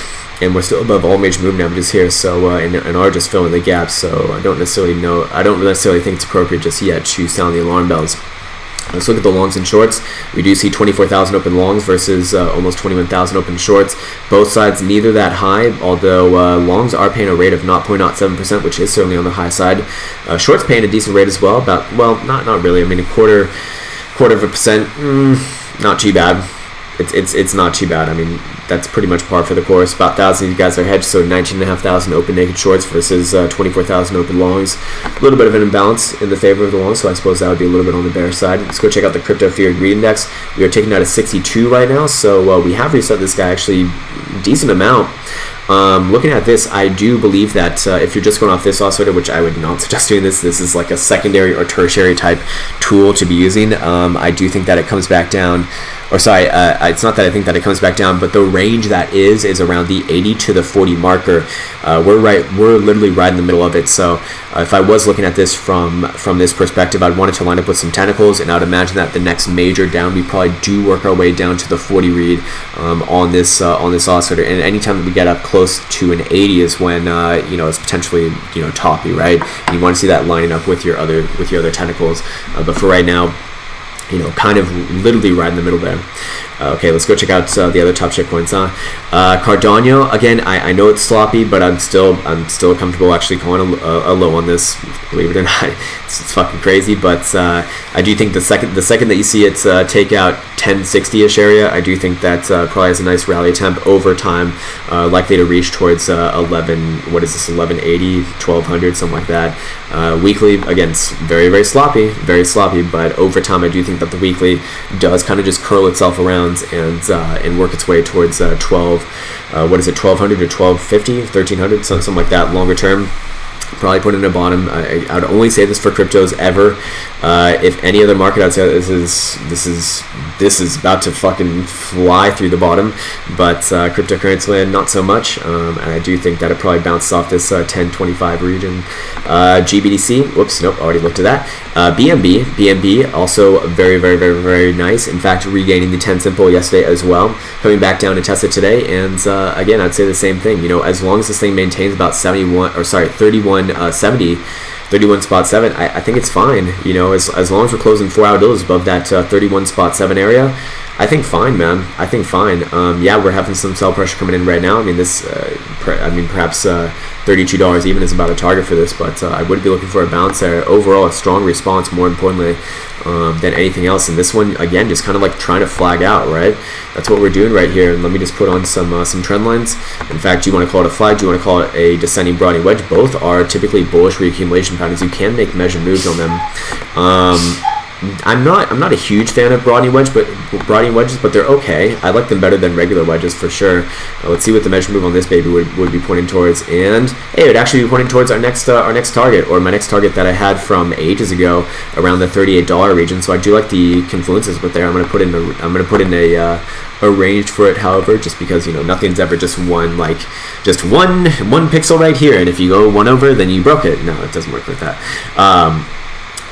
And we're still above all major moving averages here, so and are just filling the gaps. So I don't necessarily think it's appropriate just yet to sound the alarm bells. Let's look at the longs and shorts. We do see 24,000 open longs versus almost 21,000 open shorts. Both sides neither that high, although longs are paying a rate of 0.07%, which is certainly on the high side. Shorts paying a decent rate as well, not really. I mean, a quarter of a percent, not too bad. It's not too bad. I mean, that's pretty much par for the course. About 1,000 of you guys are hedged, so 19,500 open naked shorts versus 24,000 open longs. A little bit of an imbalance in the favor of the longs, so I suppose that would be a little bit on the bear side. Let's go check out the crypto fear and greed index. We are taking out a 62 right now, so we have reset this guy actually decent amount. Looking at this, I do believe that if you're just going off this oscillator, which I would not suggest doing this is like a secondary or tertiary type tool to be using. I do think that it comes back down, or sorry, it's not that I think that it comes back down, but the range that is around the 80 to the 40 marker. We're literally right in the middle of it. So if I was looking at this from this perspective, I'd want it to line up with some tentacles, and I'd imagine that the next major down, we probably do work our way down to the 40 read on this oscillator. And anytime that we get up close to an 80 is when it's potentially toppy, right? And you want to see that lining up with your other tentacles. But for right now, kind of literally right in the middle there. Okay, let's go check out the other top shitcoins, huh? Cardano, again, I know it's sloppy, but I'm still comfortable actually calling a low on this. Believe it or not, it's fucking crazy. But I do think the second that you see it take out 1060-ish area, I do think that probably has a nice rally attempt over time, likely to reach towards 1180, 1200, something like that. Weekly, again, very, very sloppy, but over time I do think that the weekly does kind of just curl itself around and work its way towards 1200 to 1250, 1300, something like that. Longer term, probably put in a bottom. I'd only say this for cryptos ever. If any other market, I'd say this is about to fucking fly through the bottom. But cryptocurrency land, not so much. And I do think that it probably bounces off this 1025 region. GBDC, whoops, nope, already looked at that. BNB also very, very, very, very nice. In fact, regaining the 10 simple yesterday as well, coming back down to test it today. And again, I'd say the same thing. As long as this thing maintains about 31.7, I think it's fine. As long as we're closing 4-hour deals above that 31.7 area, I think fine, man. I think fine. Yeah, we're having some sell pressure coming in right now. I mean, perhaps $32 even is about a target for this, but I would be looking for a bounce there. Overall, a strong response, more importantly, than anything else. And this one, again, just kind of like trying to flag out, right? That's what we're doing right here. And let me just put on some trend lines. In fact, do you want to call it a flag? Do you want to call it a descending broadening wedge? Both are typically bullish reaccumulation patterns. You can make measured moves on them. I'm not a huge fan of broadening wedges, but they're okay. I like them better than regular wedges for sure. Let's see what the measure move on this baby would be pointing towards, and hey, it would actually be pointing towards our next target, or my next target that I had from ages ago, around the $38 region. So I do like the confluences with there. I'm gonna put in a range for it, however, just because nothing's ever just one pixel right here, and if you go one over, then you broke it. No, it doesn't work like that.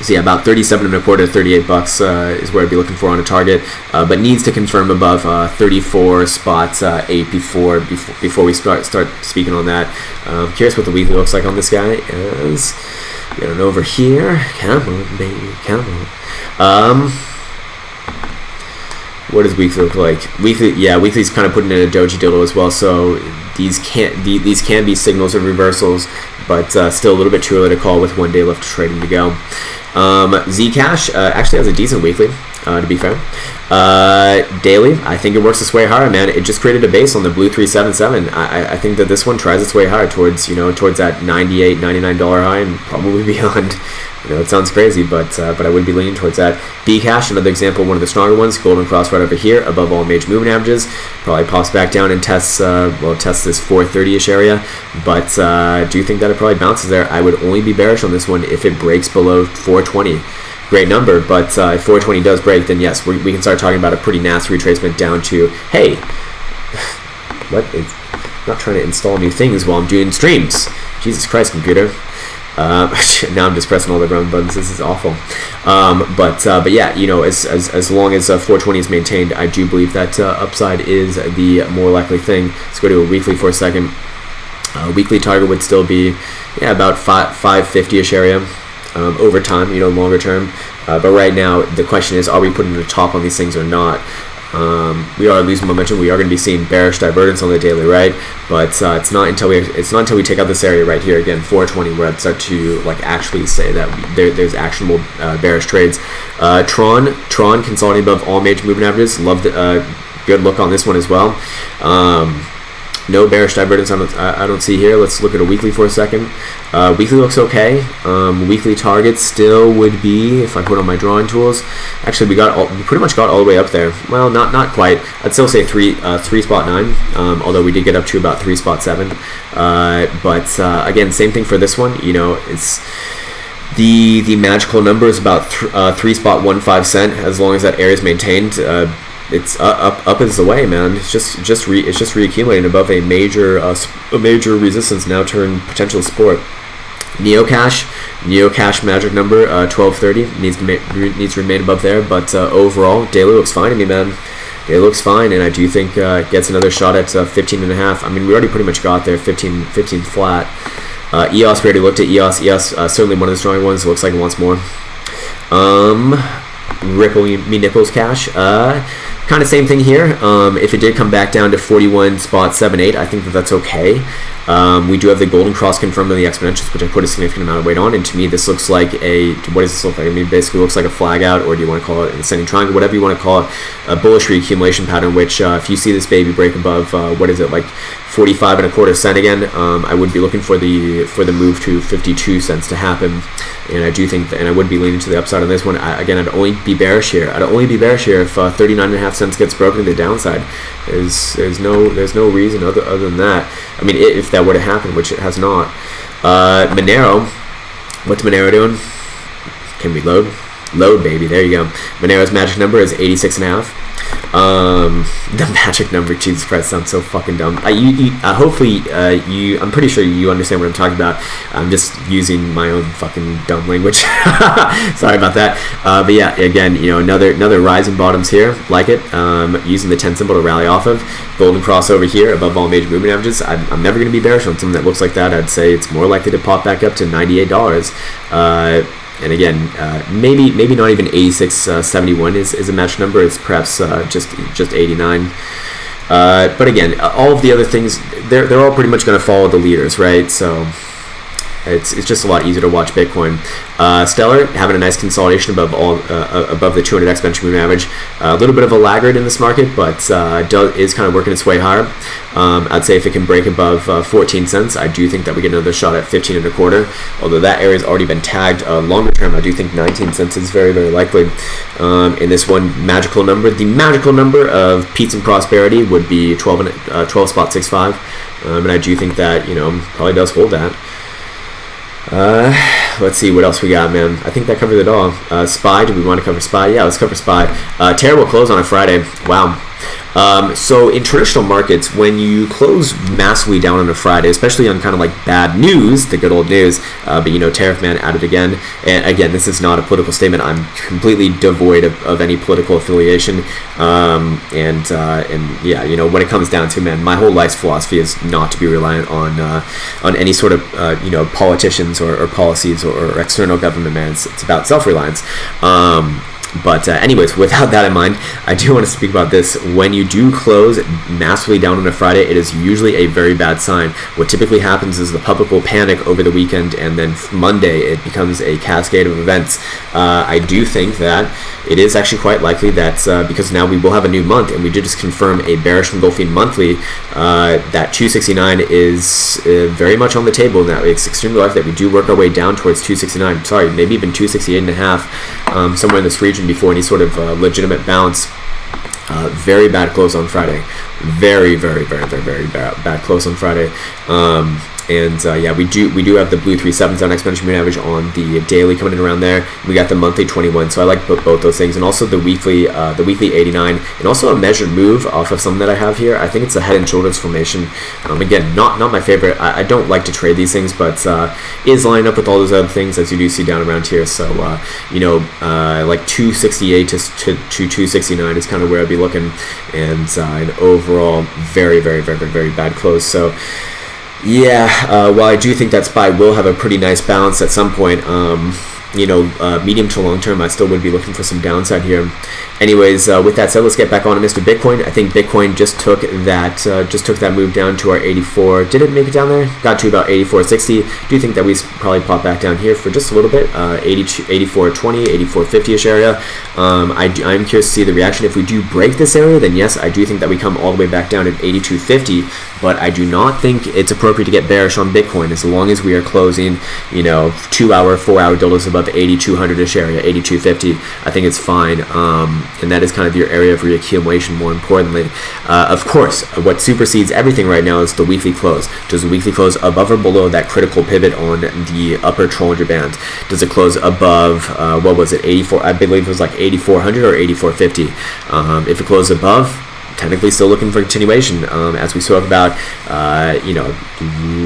So yeah, about 37 and a quarter, $38 is where I'd be looking for on a target, but needs to confirm above 34 spot 8 before we start speaking on that. Curious what the weekly looks like on this guy. As get on over here, come on, baby, come on. What does weekly look like? Weekly's kind of putting in a doji diddle as well. So these can be signals of reversals, but still a little bit too early to call with 1 day left of trading to go. Zcash actually has a decent weekly, to be fair. Daily, I think it works its way higher, man. It just created a base on the blue 377. I think that this one tries its way higher towards that $98, $99 high and probably beyond. It sounds crazy, but I would be leaning towards that. Bcash, another example, one of the stronger ones. Golden cross right over here, above all major moving averages. Probably pops back down and tests this 430-ish area, but do think that it probably bounces there. I would only be bearish on this one if it breaks below 420. Great number, but if 420 does break, then yes, we can start talking about a pretty nasty retracement down to, hey, what? It's not trying to install new things while I'm doing streams. Jesus Christ, computer. Now I'm just pressing all the wrong buttons. This is awful. But yeah, as long as 420 is maintained, I do believe that upside is the more likely thing. Let's go to a weekly for a second. Weekly target would still be about 550-ish area over time, longer term. But right now, the question is, are we putting a top on these things or not? We are losing momentum. We are going to be seeing bearish divergence on the daily, right? But it's not until we take out this area right here again, 420, where I'd start to actually say that there's actionable bearish trades. Tron consolidating above all major moving averages. Love the good look on this one as well. No bearish divergence I don't see here. Let's look at a weekly for a second. Weekly looks okay. Weekly target still would be, if I put on my drawing tools, actually we pretty much got all the way up there. Well, not quite. I'd still say 3.9, although we did get up to about 3.7. But again, same thing for this one. It's the magical number is about 3.15 cent, as long as that area is maintained. It's up is the way, man. It's just reaccumulating above a major resistance, now turned potential support. Neocash magic number 1230 needs to remain above there, but overall daily looks fine to me, man. It looks fine, and I do think it gets another shot at 15.5. I mean, we already pretty much got there, 15 flat. EOS, we already looked at EOS. EOS certainly one of the strong ones. It looks like it wants more. Ripple me nipples cash. Kind of same thing here. If it did come back down to 41.78, I think that's okay. We do have the golden cross confirmed on the exponentials, which I put a significant amount of weight on, and to me this looks like what does this look like? I mean, basically looks like a flag out, or do you want to call it an ascending triangle, whatever you want to call it, a bullish reaccumulation pattern, which if you see this baby break above, what is it, like 45.25 cents again, I would be looking for the move to 52 cents to happen, and I do think that, and I would be leaning to the upside on this one. Again, I'd only be bearish here. I'd only be bearish here if 39.5 cents gets broken to the downside. There's no reason other than that. I mean, if that were to happen, which it has not. Monero, what's Monero doing? Can we load? Load, baby. There you go. Monero's magic number is 86.5. The magic number, Jesus Christ, sounds so fucking dumb. Hopefully, I'm pretty sure you understand what I'm talking about. I'm just using my own fucking dumb language. Sorry about that. But yeah, again, another rising bottoms here, like it. Using the 10 symbol to rally off of. Golden cross over here, above all major moving averages. I'm never going to be bearish on something that looks like that. I'd say it's more likely to pop back up to $98. And again, maybe not even 86.71 is a match number. It's perhaps just 89. But again, all of the other things, they're all pretty much going to follow the leaders, right? So it's just a lot easier to watch Bitcoin. Stellar having a nice consolidation above the 200 exponential moving average. A little bit of a laggard in this market, but is kind of working its way higher. I'd say if it can break above 14 cents, I do think that we get another shot at 15 and a quarter. Although that area has already been tagged longer term, I do think 19 cents is very, very likely. In this one magical number, the magical number of peace and prosperity would be 12.65, and I do think that probably does hold that. Let's see what else we got, man. I think that covers it all. SPY, do we want to cover SPY? Yeah, let's cover SPY. Terrible close on a Friday. Wow. So in traditional markets, when you close massively down on a Friday, especially on kind of like bad news, the good old news, but Tariff Man at it again. And again, this is not a political statement. I'm completely devoid of any political affiliation. And yeah, when it comes down to, man, my whole life's philosophy is not to be reliant on any sort of politicians or policies or external government, man. It's about self-reliance. But anyways, without that in mind, I do want to speak about this. When you do close massively down on a Friday, it is usually a very bad sign. What typically happens is the public will panic over the weekend, and then Monday it becomes a cascade of events. I do think that it is actually quite likely that because now we will have a new month, and we did just confirm a bearish engulfing monthly, that 269 is very much on the table now. It's extremely likely that we do work our way down towards 269. Sorry, maybe even 268.5, somewhere in this region before any sort of legitimate bounce. Very bad close on Friday. Very, very, very, very, very bad close on Friday. Yeah, we do have the blue 3/7 on exponential moving average on the daily coming in around there. We got the monthly 21, so I like both those things, and also the weekly 89, and also a measured move off of something that I have here. I think it's a head and shoulders formation. Again, not my favorite. I don't like to trade these things, but is lined up with all those other things as you do see down around here. So like 268 to 269 is kind of where I'd be looking, and an overall very, very, very, very, very bad close. So. Yeah, while I do think that SPY will have a pretty nice balance at some point, medium to long term, I still would be looking for some downside here. Anyways, with that said, let's get back on to Mr. Bitcoin. I think Bitcoin just took that move down to our 84. Did it make it down there? Got to about 84.60. Do you think that we probably pop back down here for just a little bit? 84.20, 84.50ish area. I'm curious to see the reaction. If we do break this area, then yes, I do think that we come all the way back down at 82.50. But I do not think it's appropriate to get bearish on Bitcoin as long as we are closing, 2-hour, 4-hour dildos above 8200ish area, 82.50. I think it's fine. And that is kind of your area of reaccumulation, more importantly. Of course, what supersedes everything right now is the weekly close. Does the weekly close above or below that critical pivot on the upper Bollinger Band? Does it close above, 84? I believe it was like 8400 or 8450. If it closes above, technically still looking for continuation, as we spoke about.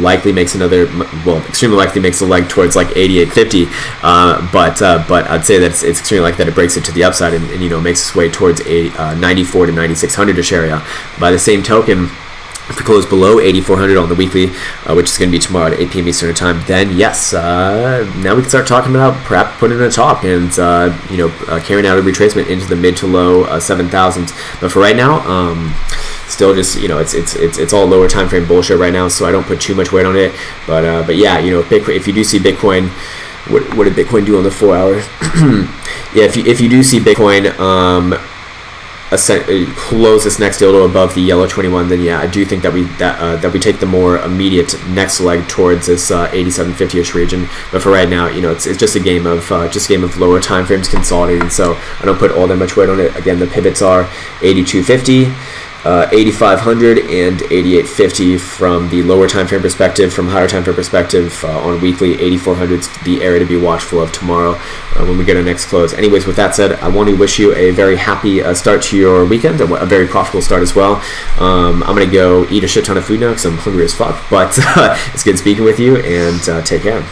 Likely makes extremely likely makes a leg towards like 88.50, but I'd say that it's extremely likely that it breaks it to the upside and makes its way towards 94 to 9600ish area. By the same token, if we close below 8400 on the weekly, which is going to be tomorrow at 8 p.m. Eastern time, then yes, now we can start talking about perhaps putting in a top and carrying out a retracement into the mid to low 7,000s. But for right now, still just it's all lower time frame bullshit right now, so I don't put too much weight on it. But yeah, Bitcoin, if you do see Bitcoin, what did Bitcoin do on the 4-hour? Yeah, if you do see Bitcoin close this next dildo above the yellow 21, then yeah, I do think that we take the more immediate next leg towards this 87.50ish region. But for right now, it's just a game of lower time frames consolidating. So I don't put all that much weight on it. Again, the pivots are 82.50. 8,500 and 88.50 from the lower time frame perspective. From higher time frame perspective, on weekly, 8,400 is the area to be watchful of tomorrow when we get our next close. Anyways, with that said, I want to wish you a very happy start to your weekend, a very profitable start as well. I'm going to go eat a shit ton of food now because I'm hungry as fuck, but it's good speaking with you, and take care.